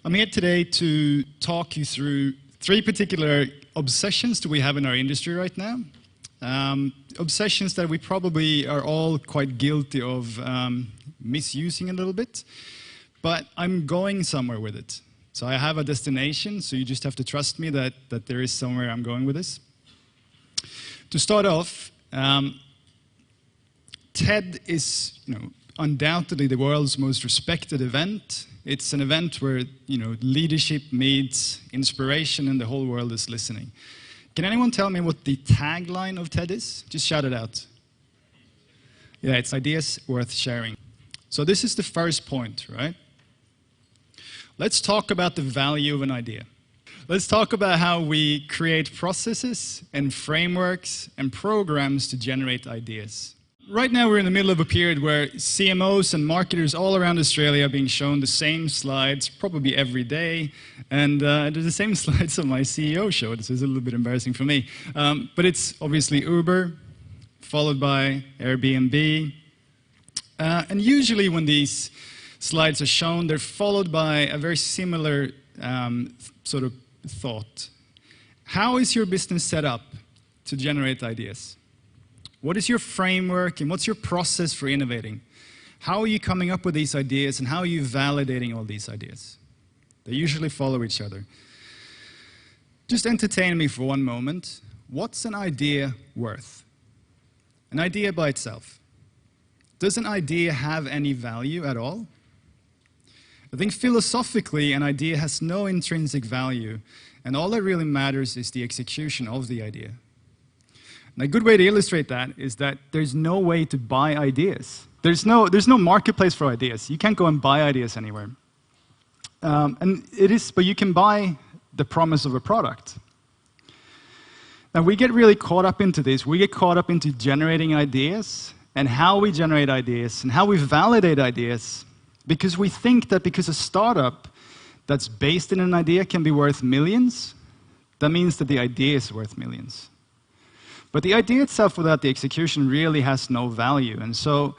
I'm here today to talk you through three particular obsessions that we have in our industry right now. Obsessions that we probably are all quite guilty of misusing a little bit, but I'm going somewhere with it. So I have a destination, so you just have to trust me that there is somewhere I'm going with this. To start off, TED is, undoubtedly the world's most respected event. It's an event where, leadership meets inspiration and the whole world is listening. Can anyone tell me what the tagline of TED is? Just shout it out. Yeah, it's ideas worth sharing. So this is the first point, right? Let's talk about the value of an idea. Let's talk about how we create processes and frameworks and programs to generate ideas. Right now we're in the middle of a period where CMOs and marketers all around Australia are being shown the same slides probably every day, and they're the same slides that my CEO showed. This is a little bit embarrassing for me. But it's obviously Uber, followed by Airbnb, and usually when these slides are shown, they're followed by a very similar sort of thought. How is your business set up to generate ideas? What is your framework and what's your process for innovating? How are you coming up with these ideas and how are you validating all these ideas? They usually follow each other. Just entertain me for one moment. What's an idea worth? An idea by itself. Does an idea have any value at all? I think philosophically, an idea has no intrinsic value, and all that really matters is the execution of the idea. And a good way to illustrate that is that there's no way to buy ideas. There's no marketplace for ideas. You can't go and buy ideas anywhere. But you can buy the promise of a product. Now, we get really caught up into this. We get caught up into generating ideas and how we generate ideas and how we validate ideas, because we think that because a startup that's based in an idea can be worth millions, that means that the idea is worth millions. But the idea itself without the execution really has no value. And so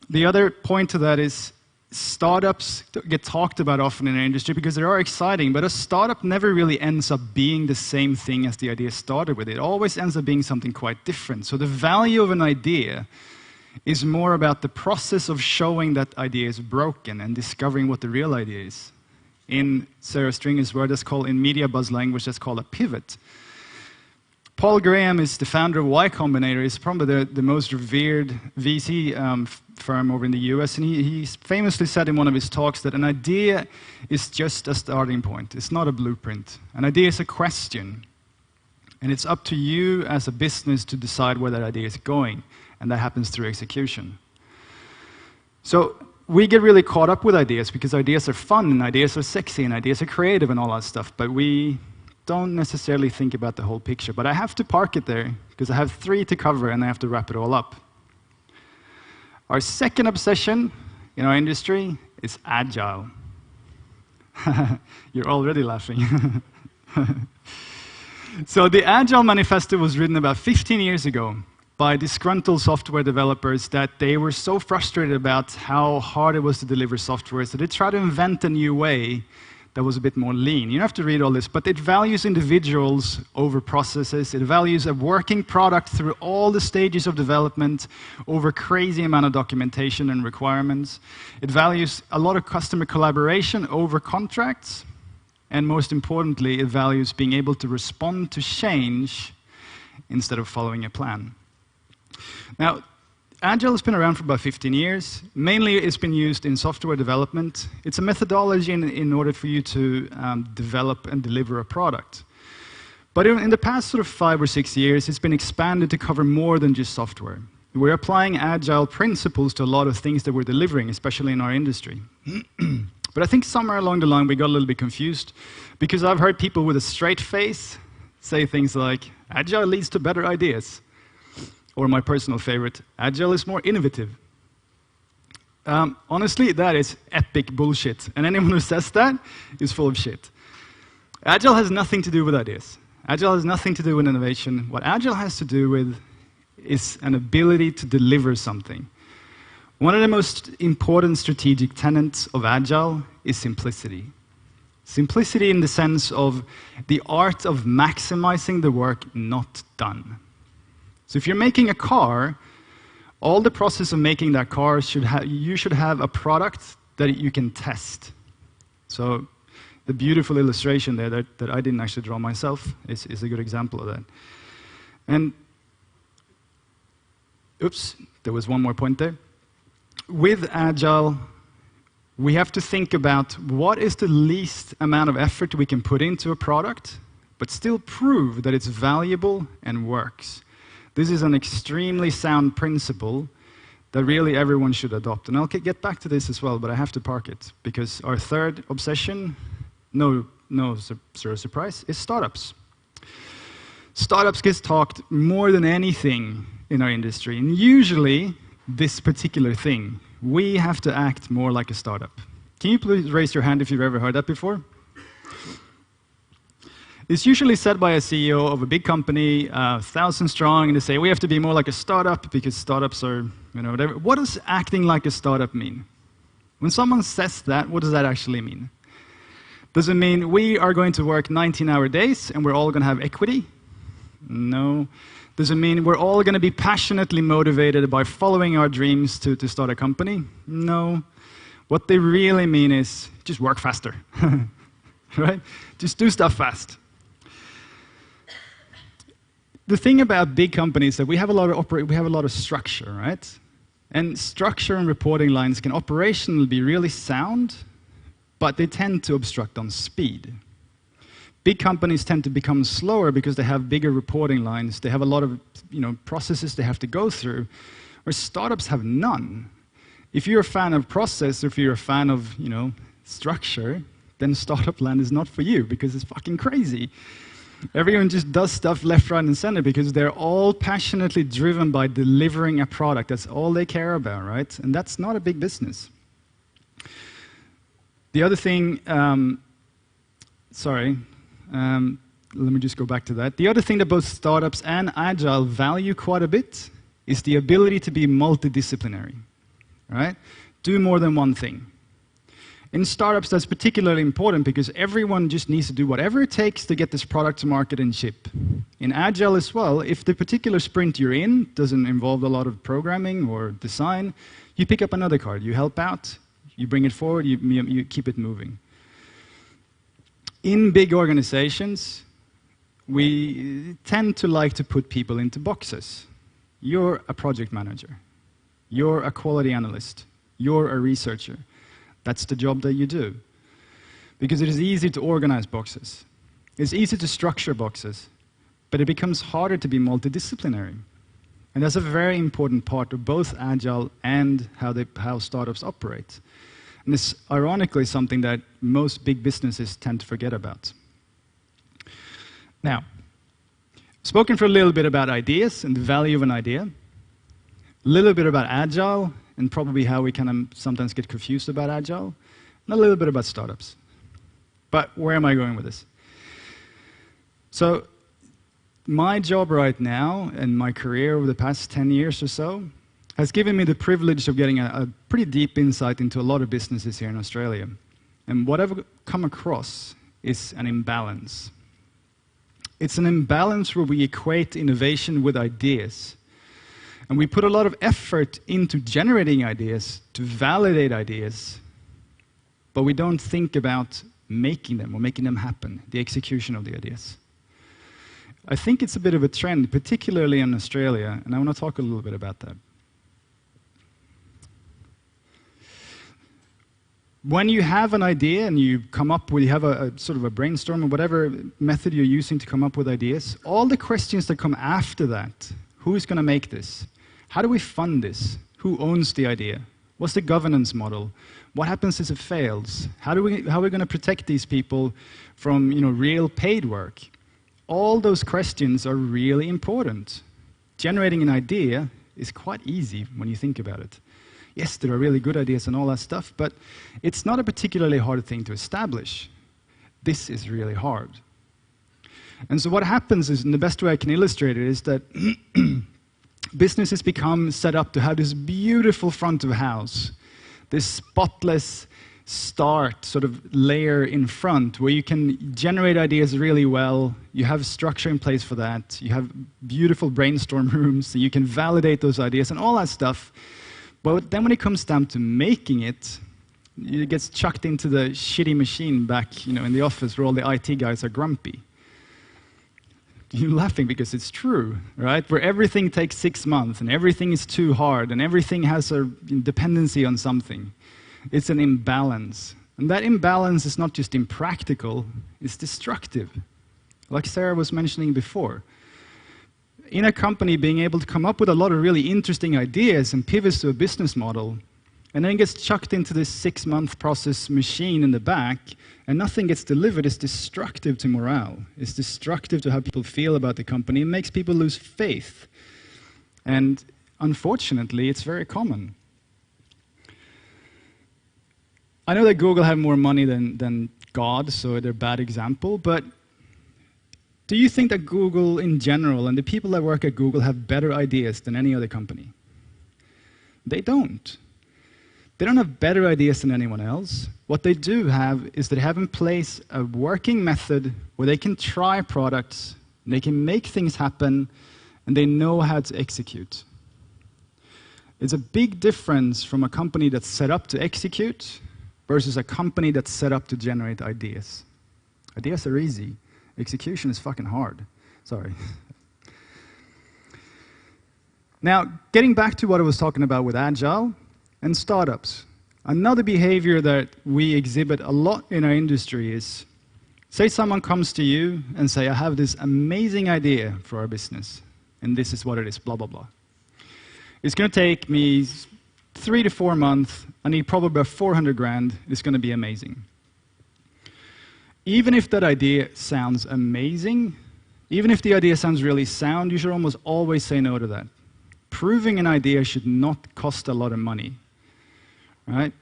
the other point to that is startups get talked about often in our industry because they are exciting, but a startup never really ends up being the same thing as the idea started with. It always ends up being something quite different. So the value of an idea is more about the process of showing that idea is broken and discovering what the real idea is. In Sarah Stringer's word, that's called, in media buzz language, that's called a pivot. Paul Graham is the founder of Y Combinator. He's probably the most revered VC firm over in the US, and he famously said in one of his talks that an idea is just a starting point. It's not a blueprint. An idea is a question, and it's up to you as a business to decide where that idea is going, and that happens through execution. So we get really caught up with ideas because ideas are fun, and ideas are sexy, and ideas are creative and all that stuff, but we don't necessarily think about the whole picture. But I have to park it there because I have three to cover and I have to wrap it all up. Our second obsession in our industry is agile. You're already laughing. So the Agile Manifesto was written about 15 years ago by disgruntled software developers that they were so frustrated about how hard it was to deliver software, so they tried to invent a new way that was a bit more lean. You don't have to read all this, but it values individuals over processes. It values a working product through all the stages of development over crazy amount of documentation and requirements. It values a lot of customer collaboration over contracts. And most importantly, it values being able to respond to change instead of following a plan. Now, Agile has been around for about 15 years. Mainly, it's been used in software development. It's a methodology in order for you to develop and deliver a product. But in the past sort of 5 or 6 years, it's been expanded to cover more than just software. We're applying Agile principles to a lot of things that we're delivering, especially in our industry. But I think somewhere along the line, we got a little bit confused, because I've heard people with a straight face say things like, Agile leads to better ideas. Or my personal favorite, Agile is more innovative. Honestly, that is epic bullshit. And anyone who says that is full of shit. Agile has nothing to do with ideas. Agile has nothing to do with innovation. What Agile has to do with is an ability to deliver something. One of the most important strategic tenets of Agile is simplicity. Simplicity in the sense of the art of maximizing the work not done. So if you're making a car, all the process of making that car you should have a product that you can test. So the beautiful illustration there that I didn't actually draw myself is a good example of that. And, oops, there was one more point there. With Agile, we have to think about what is the least amount of effort we can put into a product, but still prove that it's valuable and works. This is an extremely sound principle that really everyone should adopt. And I'll get back to this as well, but I have to park it, because our third obsession, no surprise, is startups. Startups gets talked more than anything in our industry, and usually this particular thing, we have to act more like a startup. Can you please raise your hand if you've ever heard that before? It's usually said by a CEO of a big company, 1,000 strong, and they say, we have to be more like a startup because startups are, whatever. What does acting like a startup mean? When someone says that, what does that actually mean? Does it mean we are going to work 19-hour days and we're all going to have equity? No. Does it mean we're all going to be passionately motivated by following our dreams to start a company? No. What they really mean is just work faster, right? Just do stuff fast. The thing about big companies is that we have a lot of structure, right? And structure and reporting lines can operationally be really sound, but they tend to obstruct on speed. Big companies tend to become slower because they have bigger reporting lines. They have a lot of processes they have to go through, where startups have none. If you're a fan of process, or if you're a fan of structure, then startup land is not for you because it's fucking crazy. Everyone just does stuff left, right, and center because they're all passionately driven by delivering a product. That's all they care about, right? And that's not a big business. The other thing, let me just go back to that. The other thing that both startups and Agile value quite a bit is the ability to be multidisciplinary, right? Do more than one thing. In startups, that's particularly important because everyone just needs to do whatever it takes to get this product to market and ship. In Agile as well, if the particular sprint you're in doesn't involve a lot of programming or design, you pick up another card. You help out, you bring it forward, you keep it moving. In big organizations, we tend to like to put people into boxes. You're a project manager. You're a quality analyst. You're a researcher. That's the job that you do. Because it is easy to organize boxes. It's easy to structure boxes, but it becomes harder to be multidisciplinary. And that's a very important part of both Agile and how startups operate. And it's ironically something that most big businesses tend to forget about. Now, I've spoken for a little bit about ideas and the value of an idea, a little bit about Agile, and probably how we kind of sometimes get confused about Agile, and a little bit about startups. But where am I going with this? So my job right now and my career over the past 10 years or so has given me the privilege of getting a pretty deep insight into a lot of businesses here in Australia. And what I've come across is an imbalance. It's an imbalance where we equate innovation with ideas. And we put a lot of effort into generating ideas, to validate ideas, but we don't think about making them or making them happen, the execution of the ideas. I think it's a bit of a trend, particularly in Australia, and I want to talk a little bit about that. When you have an idea and you come up with, you have a sort of a brainstorm or whatever method you're using to come up with ideas, all the questions that come after that, who is going to make this? How do we fund this? Who owns the idea? What's the governance model? What happens if it fails? How are we going to protect these people from real paid work? All those questions are really important. Generating an idea is quite easy when you think about it. Yes, there are really good ideas and all that stuff, but it's not a particularly hard thing to establish. This is really hard. And so what happens is, and the best way I can illustrate it is that businesses become set up to have this beautiful front of house, this spotless, start sort of layer in front where you can generate ideas really well. You have structure in place for that. You have beautiful brainstorm rooms, so you can validate those ideas and all that stuff. But then when it comes down to making it, it gets chucked into the shitty machine back, in the office where all the IT guys are grumpy. You're laughing because it's true, right? Where everything takes 6 months and everything is too hard and everything has a dependency on something. It's an imbalance. And that imbalance is not just impractical, it's destructive. Like Sarah was mentioning before. In a company, being able to come up with a lot of really interesting ideas and pivots to a business model, and then it gets chucked into this 6-month process machine in the back, and nothing gets delivered, is destructive to morale. It's destructive to how people feel about the company. It makes people lose faith. And unfortunately, it's very common. I know that Google have more money than God, so they're a bad example, but do you think that Google in general and the people that work at Google have better ideas than any other company? They don't. They don't have better ideas than anyone else. What they do have is they have in place a working method where they can try products, and they can make things happen, and they know how to execute. It's a big difference from a company that's set up to execute versus a company that's set up to generate ideas. Ideas are easy. Execution is fucking hard. Sorry. Now, getting back to what I was talking about with Agile and startups, another behavior that we exhibit a lot in our industry is, say someone comes to you and say, I have this amazing idea for our business, and this is what it is, blah, blah, blah. It's going to take me 3 to 4 months. I need probably about 400 grand. It's going to be amazing. Even if that idea sounds amazing, even if the idea sounds really sound, you should almost always say no to that. Proving an idea should not cost a lot of money. Right?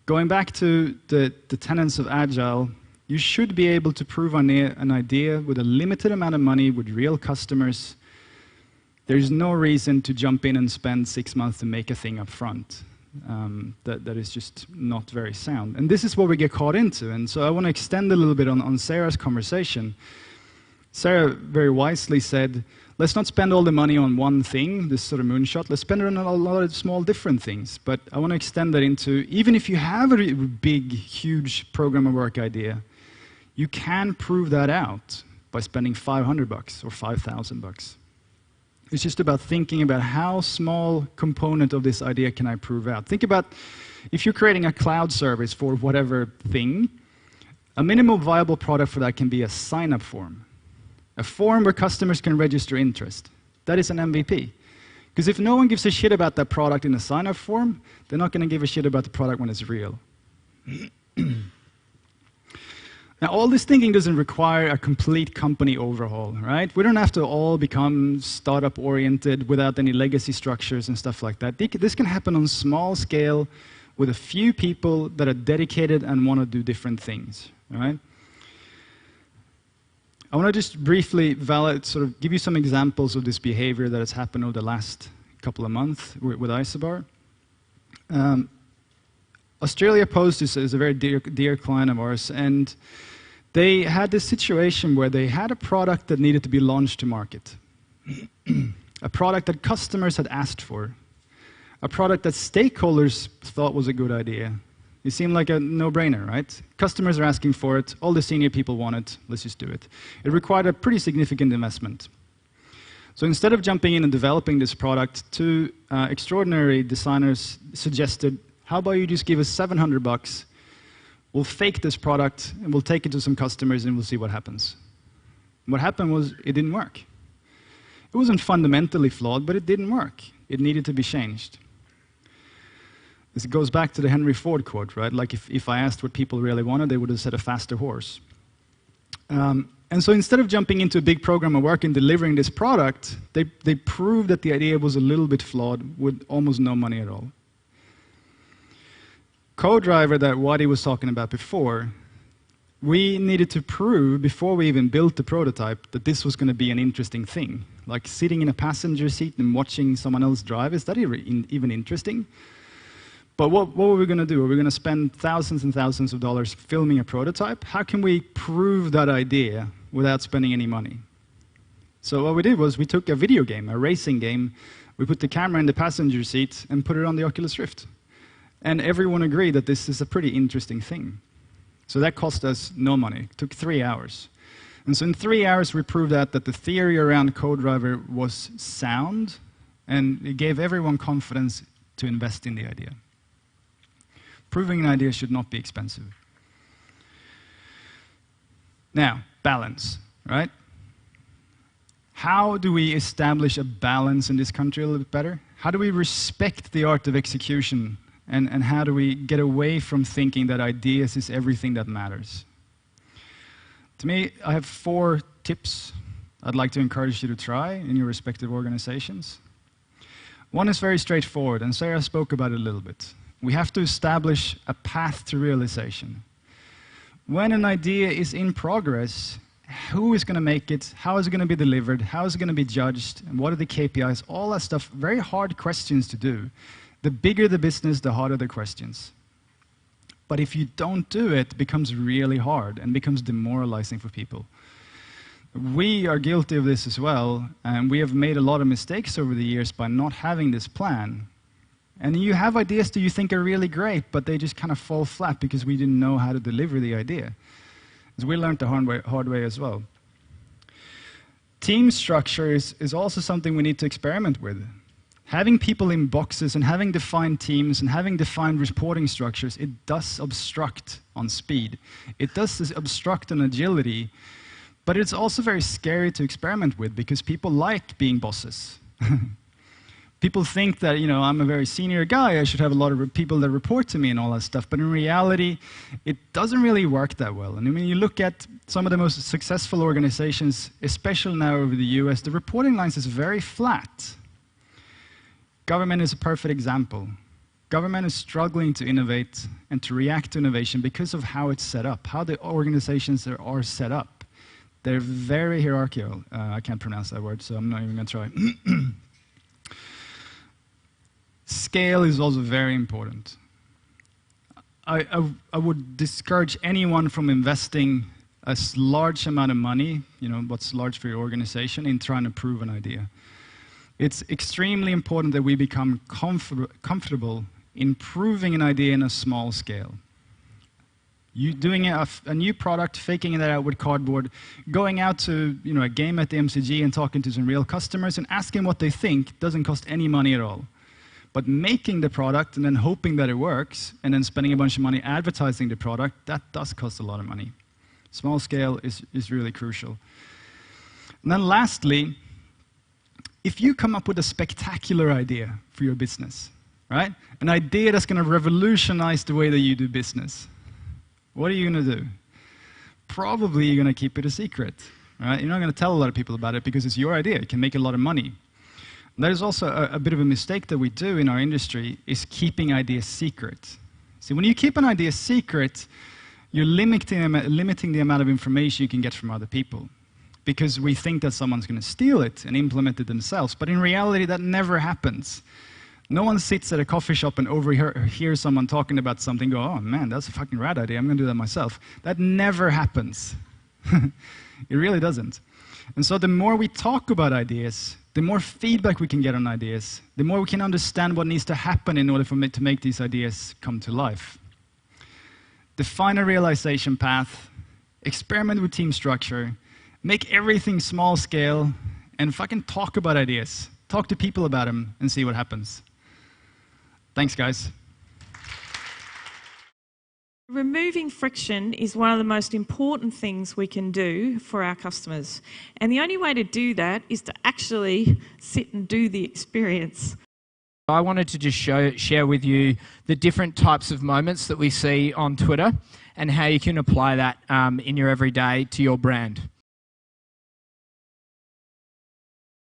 Going back to the tenets of Agile, you should be able to prove an idea with a limited amount of money with real customers. There's no reason to jump in and spend 6 months to make a thing up front. That is just not very sound. And this is what we get caught into. And so I want to extend a little bit on Sarah's conversation. Sarah very wisely said, let's not spend all the money on one thing, this sort of moonshot. Let's spend it on a lot of small different things. But I want to extend that into, even if you have a big, huge program of work idea, you can prove that out by spending $500 or $5,000. It's just about thinking about how small component of this idea can I prove out. Think about if you're creating a cloud service for whatever thing, a minimum viable product for that can be a sign-up form. A form where customers can register interest. That is an MVP. Because if no one gives a shit about that product in a sign-up form, they're not going to give a shit about the product when it's real. Now, all this thinking doesn't require a complete company overhaul, right? We don't have to all become startup-oriented without any legacy structures and stuff like that. This can happen on small scale with a few people that are dedicated and want to do different things, right? I want to just briefly give you some examples of this behavior that has happened over the last couple of months with Isobar. Australia Post is a very dear client of ours, and they had this situation where they had a product that needed to be launched to market. A product that customers had asked for. A product that stakeholders thought was a good idea. It seemed like a no-brainer, right? Customers are asking for it, all the senior people want it, let's just do it. It required a pretty significant investment. So instead of jumping in and developing this product, two extraordinary designers suggested, how about you just give us $700, we'll fake this product, and we'll take it to some customers, and we'll see what happens. What happened was, it didn't work. It wasn't fundamentally flawed, but it didn't work. It needed to be changed. This goes back to the Henry Ford quote, right? Like, if I asked what people really wanted, they would have said a faster horse. And so instead of jumping into a big program of work and delivering this product, they proved that the idea was a little bit flawed with almost no money at all. Co-driver that Wadi was talking about before, we needed to prove, before we even built the prototype, that this was going to be an interesting thing. Like sitting in a passenger seat and watching someone else drive, is that even interesting? But what were we going to do? Were we going to spend thousands and thousands of dollars filming a prototype? How can we prove that idea without spending any money? So what we did was we took a video game, a racing game, we put the camera in the passenger seat and put it on the Oculus Rift. And everyone agreed that this is a pretty interesting thing. So that cost us no money. It took 3 hours. And so in 3 hours, we proved that the theory around Co-Driver was sound, and it gave everyone confidence to invest in the idea. Proving an idea should not be expensive. Now, balance, right? How do we establish a balance in this country a little bit better? How do we respect the art of execution? And how do we get away from thinking that ideas is everything that matters? To me, I have 4 tips I'd like to encourage you to try in your respective organizations. One is very straightforward, and Sarah spoke about it a little bit. We have to establish a path to realization. When an idea is in progress, who is going to make it? How is it going to be delivered? How is it going to be judged? And what are the KPIs? All that stuff, very hard questions to do. The bigger the business, the harder the questions. But if you don't do it, it becomes really hard and becomes demoralizing for people. We are guilty of this as well, and we have made a lot of mistakes over the years by not having this plan. And you have ideas that you think are really great, but they just kind of fall flat because we didn't know how to deliver the idea. So we learned the hard way as well. Team structure is also something we need to experiment with. Having people in boxes and having defined teams and having defined reporting structures, it does obstruct on speed. It does obstruct on agility, but it's also very scary to experiment with because people like being bosses. People think that, I'm a very senior guy, I should have a lot of people that report to me and all that stuff, but in reality, it doesn't really work that well. And when you look at some of the most successful organizations, especially now over the US, the reporting lines is very flat. Government is a perfect example. Government is struggling to innovate and to react to innovation because of how it's set up, how the organizations are set up. They're very hierarchical. I can't pronounce that word, so I'm not even going to try. Scale is also very important. I would discourage anyone from investing a large amount of money, what's large for your organization, in trying to prove an idea. It's extremely important that we become comfortable in proving an idea in a small scale. You doing a new product, faking that out with cardboard, going out to a game at the MCG and talking to some real customers and asking what they think doesn't cost any money at all. But making the product and then hoping that it works and then spending a bunch of money advertising the product, that does cost a lot of money. Small scale is really crucial. And then lastly, if you come up with a spectacular idea for your business, right? An idea that's going to revolutionize the way that you do business, what are you going to do? Probably you're going to keep it a secret, right? You're not going to tell a lot of people about it because it's your idea. It can make a lot of money. That is also a bit of a mistake that we do in our industry, is keeping ideas secret. See, when you keep an idea secret, you're limiting the amount of information you can get from other people, because we think that someone's going to steal it and implement it themselves. But in reality, that never happens. No one sits at a coffee shop and overhears someone talking about something, go, oh man, that's a fucking rad idea, I'm going to do that myself. That never happens. It really doesn't. And so the more we talk about ideas, the more feedback we can get on ideas, the more we can understand what needs to happen in order to make these ideas come to life. Define a realization path, experiment with team structure, make everything small scale, and fucking talk about ideas. Talk to people about them and see what happens. Thanks, guys. Removing friction is one of the most important things we can do for our customers. And the only way to do that is to actually sit and do the experience. I wanted to just share with you the different types of moments that we see on Twitter and how you can apply that in your everyday to your brand.